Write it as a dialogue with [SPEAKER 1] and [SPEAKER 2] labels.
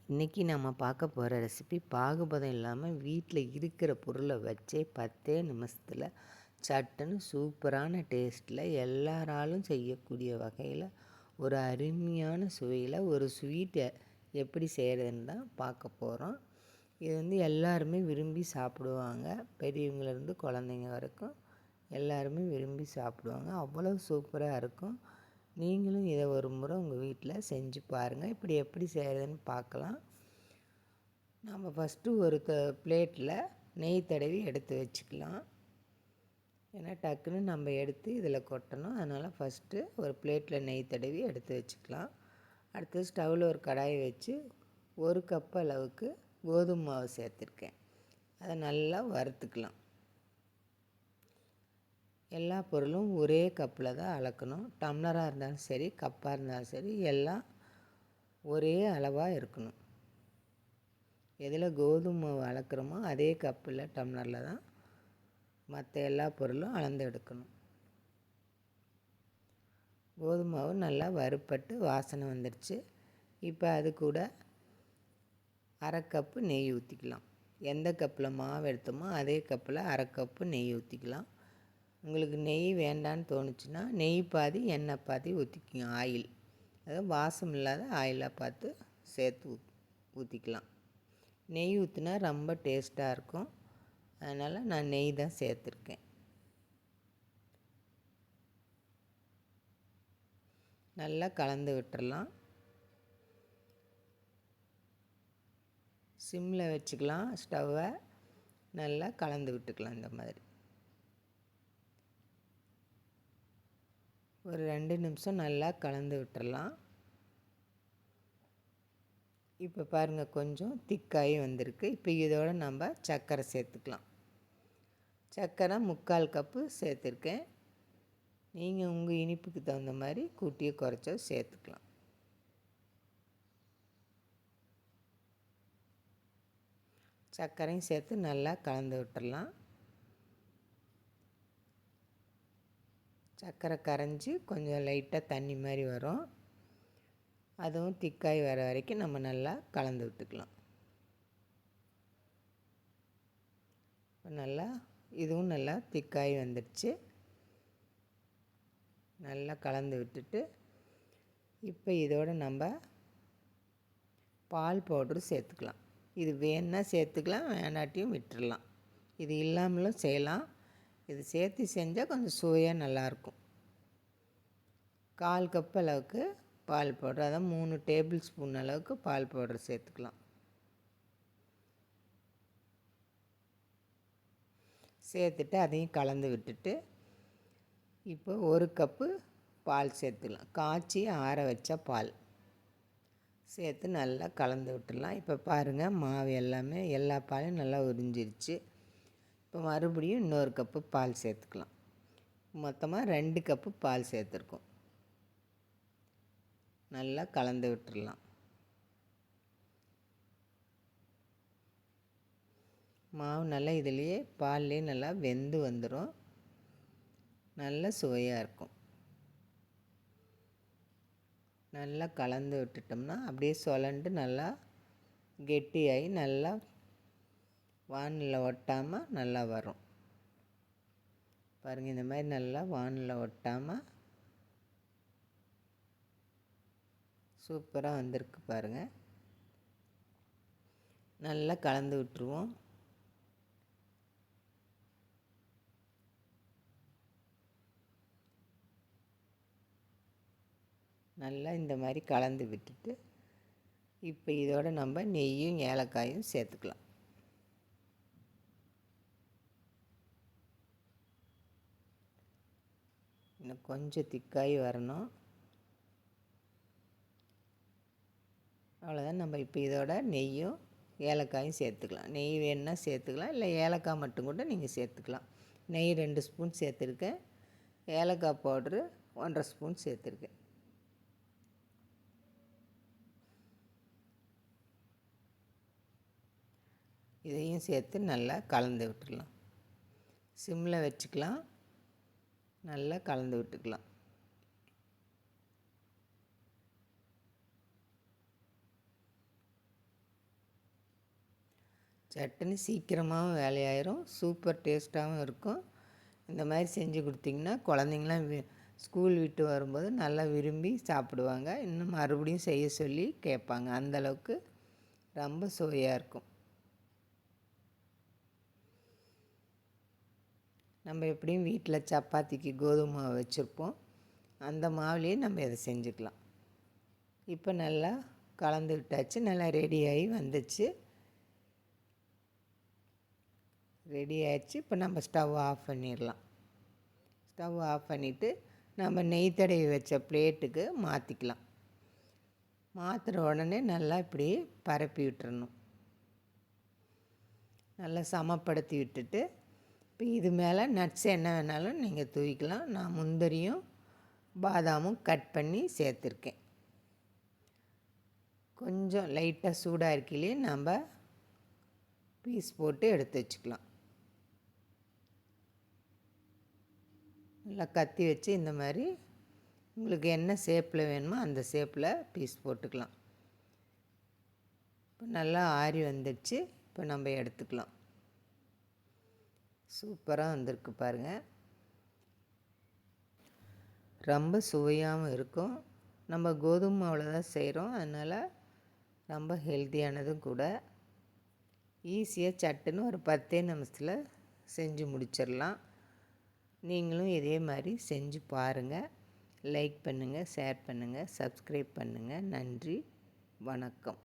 [SPEAKER 1] இன்றைக்கி நம்ம பார்க்க போகிற ரெசிபி பாகுபதம் இல்லாமல் வீட்டில் இருக்கிற பொருளை வச்சே 10 நிமிஷத்தில் சட்டுன்னு சூப்பரான டேஸ்ட்டில் எல்லாராலும் செய்யக்கூடிய வகையில் ஒரு அருமையான சுவையில் ஒரு ஸ்வீட்டை எப்படி செய்கிறதுன்னு தான் பார்க்க போகிறோம். இது எல்லாருமே விரும்பி சாப்பிடுவாங்க. பெரியவங்கலேருந்து குழந்தைங்க வரைக்கும் எல்லாருமே விரும்பி சாப்பிடுவாங்க. அவ்வளோ சூப்பராக இருக்கும். நீங்களும் இதை ஒரு முறை உங்கள் வீட்டில் செஞ்சு பாருங்கள். இப்படி எப்படி செய்கிறதுன்னு பார்க்கலாம். நம்ம ஃபஸ்ட்டு ஒரு பிளேட்டில் நெய் தடவி எடுத்து வச்சுக்கலாம். ஏன்னா டக்குன்னு நம்ம எடுத்து இதில் கொட்டணும். அதனால் ஃபஸ்ட்டு ஒரு பிளேட்டில் நெய் தடவி எடுத்து வச்சுக்கலாம். அடுத்து ஸ்டவ்வில் ஒரு கடாயை வச்சு 1 கப் அளவுக்கு கோதுமை மாவு சேர்த்துருக்கேன். அதை நல்லா வறுத்துக்கலாம். எல்லா பொருளும் ஒரே கப்பில் தான் அளக்கணும். டம்ளராக இருந்தாலும் சரி, கப்பாக இருந்தாலும் சரி, எல்லாம் ஒரே அளவாக இருக்கணும். எதில் கோதுமை மாவு அளக்கிறோமோ அதே கப்பில் டம்ளரில் தான் மற்ற எல்லா பொருளும் அளந்து எடுக்கணும். கோதுமை மாவு நல்லா வறுப்பட்டு வாசனை வந்துடுச்சு. இப்போ அது கூட அரை கப்பு நெய் ஊற்றிக்கலாம். எந்த கப்பில் மாவு எடுத்தோமோ அதே கப்பில் அரை கப்பு நெய் ஊற்றிக்கலாம். உங்களுக்கு நெய் வேண்டான்னு தோணுச்சுன்னா நெய் பாதி எண்ணெய் பாதி ஊற்றிக்கிங்க. ஆயில், அதாவது வாசம் இல்லாத ஆயிலாக பார்த்து சேர்த்து ஊற்றிக்கலாம். நெய் ஊற்றினா ரொம்ப டேஸ்ட்டாக இருக்கும். அதனால் நான் நெய் தான் சேர்த்துருக்கேன். நல்லா கலந்து விட்டுறலாம். சிம்மில் வச்சுக்கலாம் ஸ்டவ்வை. நல்லா கலந்து விட்டுக்கலாம். இந்த மாதிரி ஒரு 2 நிமிஷம் நல்லா கலந்து விட்டுறலாம். இப்போ பாருங்கள், கொஞ்சம் திக்காகி வந்திருக்கு. இப்போ இதோடு நம்ம சர்க்கரை சேர்த்துக்கலாம். சர்க்கரை 3/4 கப்பு சேர்த்துருக்கேன். நீங்கள் உங்கள் இனிப்புக்கு தகுந்த மாதிரி கூட்டியோ குறைச்சோ சேர்த்துக்கலாம். சர்க்கரையும் சேர்த்து நல்லா கலந்து விட்டுறலாம். சர்க்கரை கரைஞ்சி கொஞ்சம் லைட்டாக தண்ணி மாதிரி வரும். அதுவும் திக்காய் வர வரைக்கும் நம்ம நல்லா கலந்து விட்டுக்கலாம். நல்லா இதுவும் நல்லா திக்காய் வந்துடுச்சு. நல்லா கலந்து விட்டுட்டு இப்போ இதோடு நம்ம பால் பவுட்ரு சேர்த்துக்கலாம். இது வேணுன்னா சேர்த்துக்கலாம், வேணாட்டியும் விட்டுடலாம். இது இல்லாமலும் செய்யலாம். இது சேர்த்து செஞ்சால் கொஞ்சம் சுவையாக நல்லாயிருக்கும். 1/4 கப் அளவுக்கு பால் பவுட்ரு, அதான் 3 டேபிள் ஸ்பூன் அளவுக்கு பால் பவுட்ரு சேர்த்துக்கலாம். சேர்த்துட்டு அதையும் கலந்து விட்டுட்டு இப்போ 1 கப்பு பால் சேர்த்துக்கலாம். காய்ச்சி ஆற வச்ச பால் சேர்த்து நல்லா கலந்து விட்டுடலாம். இப்போ பாருங்கள், மாவு எல்லாமே எல்லா பாலையும் நல்லா உறிஞ்சிருச்சு. இப்போ மறுபடியும் இன்னொரு கப்பு பால் சேர்த்துக்கலாம். மொத்தமாக 2 கப்பு பால் சேர்த்துருக்கோம். நல்லா கலந்து விட்டுடலாம். மாவு நல்லா இதுலேயே பால்லேயே நல்லா வெந்து வந்துடும். நல்ல சுவையாக இருக்கும். நல்லா கலந்து விட்டுட்டோம்னா அப்படியே சொலண்டு நல்லா கெட்டியாகி நல்லா வானலில் ஒட்டாமல் நல்லா வரும். பாருங்கள், இந்த மாதிரி நல்லா வானலில் ஒட்டாமல் சூப்பராக வந்திருக்கு பாருங்கள். நல்லா கலந்து விட்டுருவோம். நல்லா இந்த மாதிரி கலந்து விட்டுட்டு இப்போ இதோடு நம்ம நெய்யும் ஏலக்காயும் சேர்த்துக்கலாம். இன்னும் கொஞ்சம் திக்காகி வரணும். அவ்வளோதான். நம்ம இப்போ இதோட நெய்யும் ஏலக்காயும் சேர்த்துக்கலாம். நெய் வேணுன்னா சேர்த்துக்கலாம், இல்லை ஏலக்காய் மட்டும் கூட நீங்கள் சேர்த்துக்கலாம். நெய் 2 ஸ்பூன் சேர்த்துருக்கேன். ஏலக்காய் பவுட்ரு 1/2 ஸ்பூன் சேர்த்துருக்கேன். இதையும் சேர்த்து நல்லா கலந்து விட்டுடலாம். சிம்மில் வச்சுக்கலாம். நல்லா கலந்து விட்டுக்கலாம். சட்னி சீக்கிரமாகவும் வேலையாயிரும், சூப்பர் டேஸ்ட்டாகவும் இருக்கும். இந்த மாதிரி செஞ்சு கொடுத்திங்கன்னா குழந்தைங்களாம் ஸ்கூல் விட்டு வரும்போது நல்லா விரும்பி சாப்பிடுவாங்க. இன்னும் மறுபடியும் செய்ய சொல்லி கேட்பாங்க. அந்தளவுக்கு ரொம்ப சுவையாக இருக்கும். நம்ம எப்படியும் வீட்டில் சப்பாத்திக்கு கோதுமை மாவு வச்சுருப்போம், அந்த மாவுலேயே நம்ம இதை செஞ்சுக்கலாம். இப்போ நல்லா கலந்து விட்டாச்சு, நல்லா ரெடியாகி வந்துச்சு. ரெடி ஆகிடுச்சு. இப்போ நம்ம ஸ்டவ் ஆஃப் பண்ணிடலாம். ஸ்டவ் ஆஃப் பண்ணிவிட்டு நம்ம நெய் தடவி வச்ச பிளேட்டுக்கு மாற்றிக்கலாம். மாற்றுற உடனே நல்லா இப்படி பரப்பி விட்டுறணும். நல்லா சமப்படுத்தி விட்டுட்டு இப்போ இது மேலே நட்ஸ் என்ன வேணாலும் நீங்கள் தூவிக்கலாம். நான் முந்திரியும் பாதாமும் கட் பண்ணி சேர்த்துருக்கேன். கொஞ்சம் லைட்டாக சூடாக இருக்கையிலே நம்ம பீஸ் போட்டு எடுத்து வச்சுக்கலாம். நல்லா கத்தி வச்சு இந்த மாதிரி உங்களுக்கு என்ன ஷேப்பில் வேணுமோ அந்த ஷேப்பில் பீஸ் போட்டுக்கலாம். இப்போ நல்லா ஆறி வந்துடுச்சு. இப்போ நம்ம எடுத்துக்கலாம். சூப்பராக வந்திருக்கு பாருங்கள். ரொம்ப சுவையாகவும் இருக்கும். நம்ம கோதுமை மாவில் தான் செய்கிறோம், அதனால் ரொம்ப ஹெல்த்தியானதும் கூட. ஈஸியாக சட்டுன்னு ஒரு 10 நிமிஷத்தில் செஞ்சு முடிச்சிடலாம். நீங்களும் இதே மாதிரி செஞ்சு பாருங்கள். லைக் பண்ணுங்கள், ஷேர் பண்ணுங்கள், சப்ஸ்கிரைப் பண்ணுங்கள். நன்றி, வணக்கம்.